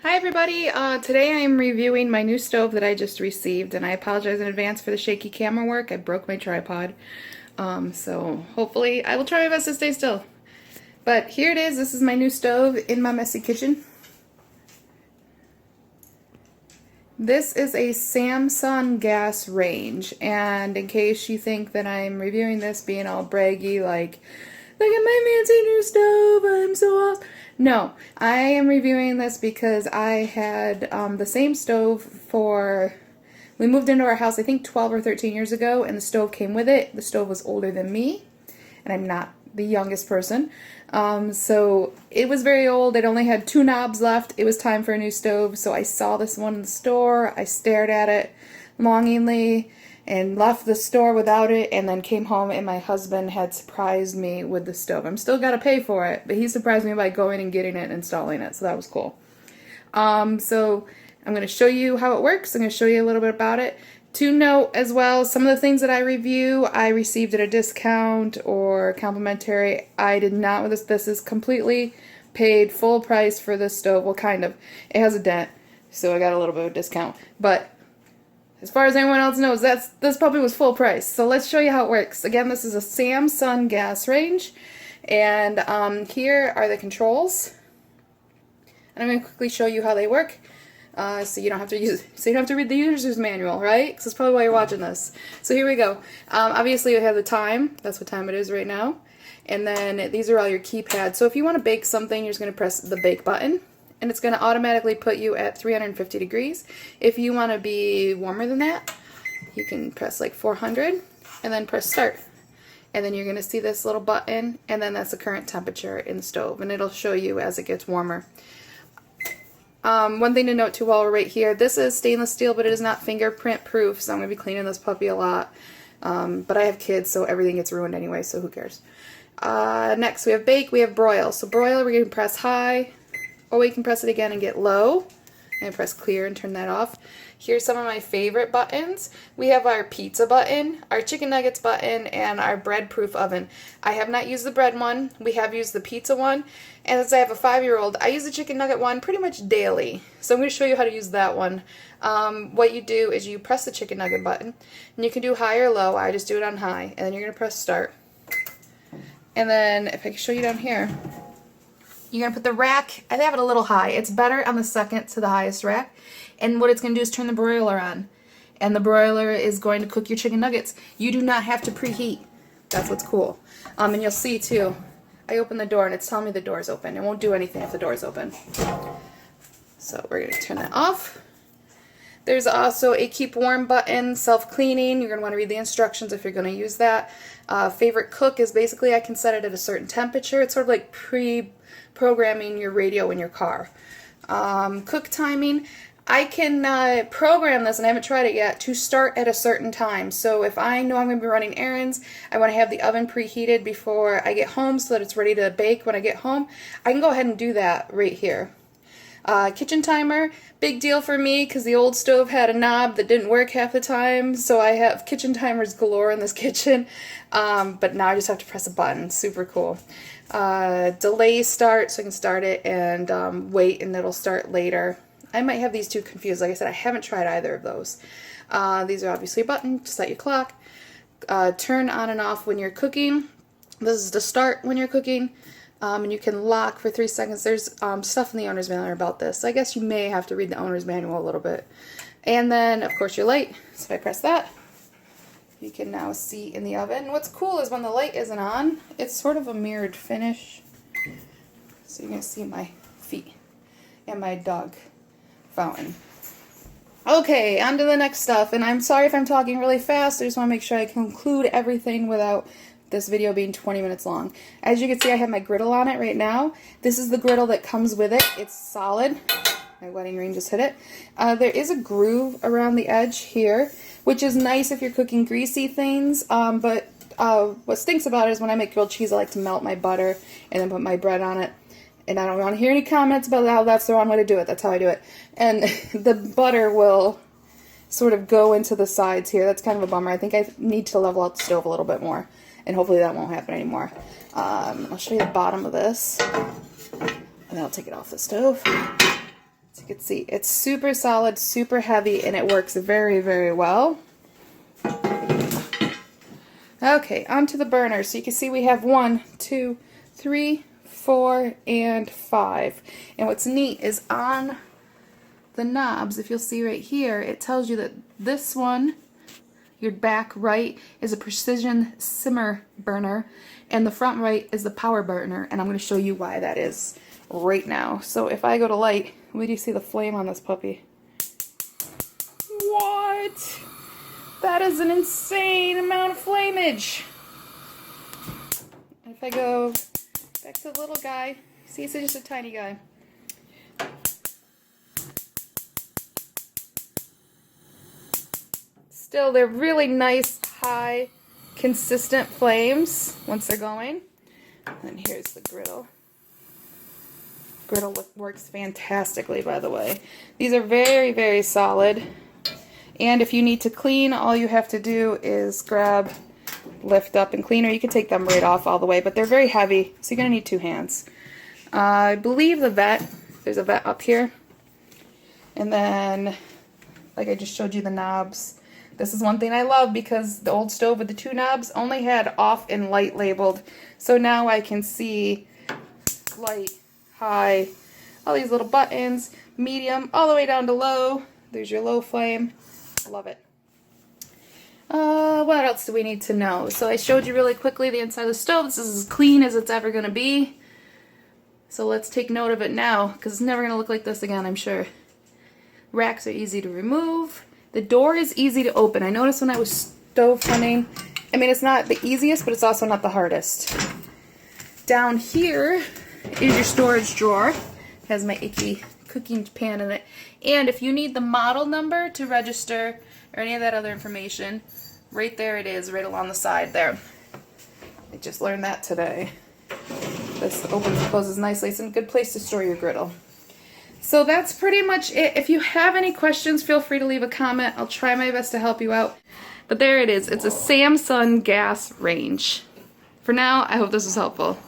Hi everybody, today I am reviewing my new stove that I just received, and I apologize in advance for the shaky camera work. I broke my tripod, so hopefully I will try my best to stay still. But here it is. This is my new stove in my messy kitchen. This is a Samsung gas range, and in case you think that I'm reviewing this being all braggy, like, look at my fancy new stove, I'm so awesome. No, I am reviewing this because I had the same stove we moved into our house I think 12 or 13 years ago, and the stove came with it. The stove was older than me, and I'm not the youngest person. So it was very old. It only had 2 knobs left. It was time for a new stove, so I saw this one in the store. I stared at it longingly and left the store without it, and then came home and my husband had surprised me with the stove. I'm still gotta pay for it, but he surprised me by going and getting it and installing it, so that was cool. So I'm going to show you how it works. I'm going to show you a little bit about it. To note as well, some of the things that I review, I received at a discount or complimentary. I did not with this. This is completely paid full price for this stove. Well, kind of. It has a dent, so I got a little bit of a discount. But as far as anyone else knows, this puppy was full price. So let's show you how it works. Again, this is a Samsung gas range, and here are the controls. And I'm going to quickly show you how they work. So you don't have to read the user's manual, right? Because that's probably why you're watching this. So here we go. Obviously you have the time. That's what time it is right now. And then these are all your keypads. So if you want to bake something, you're just going to press the bake button, and it's going to automatically put you at 350 degrees. If you want to be warmer than that, you can press like 400 and then press start. And then you're going to see this little button, and then that's the current temperature in the stove, and it'll show you as it gets warmer. One thing to note too while we're right here, this is stainless steel, but it is not fingerprint proof, so I'm going to be cleaning this puppy a lot. But I have kids, so everything gets ruined anyway, so who cares. Next we have bake, we have broil. So broil, we're going to press high, or we can press it again and get low, and press clear and turn that off. Here's some of my favorite buttons. We have our pizza button, our chicken nuggets button, and our bread proof oven. I have not used the bread one. We have used the pizza one. And since I have a 5-year-old, I use the chicken nugget one pretty much daily. So I'm going to show you how to use that one. What you do is you press the chicken nugget button, and you can do high or low. I just do it on high, and then you're going to press start. And then if I can show you down here, you're going to put the rack, I have it a little high. It's better on the second to the highest rack. And what it's going to do is turn the broiler on. And the broiler is going to cook your chicken nuggets. You do not have to preheat. That's what's cool. And you'll see too, I open the door and it's telling me the door's open. It won't do anything if the door's open. So we're going to turn that off. There's also a keep warm button, self-cleaning. You're going to want to read the instructions if you're going to use that. Favorite cook is basically I can set it at a certain temperature. It's sort of like pre-programming your radio in your car. Cook timing. I can program this, and I haven't tried it yet, to start at a certain time. So if I know I'm going to be running errands, I want to have the oven preheated before I get home so that it's ready to bake when I get home, I can go ahead and do that right here. Kitchen timer, big deal for me because the old stove had a knob that didn't work half the time, so I have kitchen timers galore in this kitchen, but now I just have to press a button. Super cool. Delay start, so I can start it and wait and it'll start later. I might have these two confused. Like I said, I haven't tried either of those. These are obviously a button to set your clock. Turn on and off when you're cooking. This is to start when you're cooking. And you can lock for 3 seconds. There's stuff in the owner's manual about this. So I guess you may have to read the owner's manual a little bit. And then, of course, your light. So if I press that, you can now see in the oven. What's cool is when the light isn't on, it's sort of a mirrored finish. So you're going to see my feet and my dog fountain. Okay, on to the next stuff. And I'm sorry if I'm talking really fast. I just want to make sure I conclude everything without this video being 20 minutes long. As you can see, I have my griddle on it right now. This is the griddle that comes with it. It's solid. My wedding ring just hit it. There is a groove around the edge here, which is nice if you're cooking greasy things, but what stinks about it is when I make grilled cheese, I like to melt my butter and then put my bread on it. And I don't want to hear any comments about how that's the wrong way to do it. That's how I do it. And the butter will sort of go into the sides here. That's kind of a bummer. I think I need to level out the stove a little bit more. And hopefully that won't happen anymore. I'll show you the bottom of this. And then I'll take it off the stove. So you can see, it's super solid, super heavy, and it works very, very well. Okay, onto the burner. So you can see we have 1, 2, 3, 4, and 5. And what's neat is on the knobs, if you'll see right here, it tells you that this one, your back right, is a precision simmer burner, and the front right is the power burner, and I'm going to show you why that is right now. So if I go to light, where do you see the flame on this puppy? What? That is an insane amount of flameage. If I go back to the little guy, see, it's just a tiny guy. Still, they're really nice, high, consistent flames once they're going. And here's the griddle. Griddle works fantastically, by the way. These are very, very solid. And if you need to clean, all you have to do is grab, lift up, and clean, or you can take them right off all the way. But they're very heavy, so you're going to need 2 hands. I believe the vet, there's a vet up here. And then, like I just showed you, the knobs. This is one thing I love because the old stove with the 2 knobs only had off and light labeled. So now I can see light, high, all these little buttons, medium, all the way down to low. There's your low flame. Love it. What else do we need to know? So I showed you really quickly the inside of the stove. This is as clean as it's ever going to be. So let's take note of it now, because it's never going to look like this again, I'm sure. Racks are easy to remove. The door is easy to open. I noticed when I was stove hunting, I mean, it's not the easiest, but it's also not the hardest. Down here is your storage drawer. It has my icky cooking pan in it. And if you need the model number to register or any of that other information, right there it is, right along the side there. I just learned that today. This opens and closes nicely. It's a good place to store your griddle. So that's pretty much it. If you have any questions, feel free to leave a comment. I'll try my best to help you out. But there it is. It's a Samsung gas range. For now, I hope this was helpful.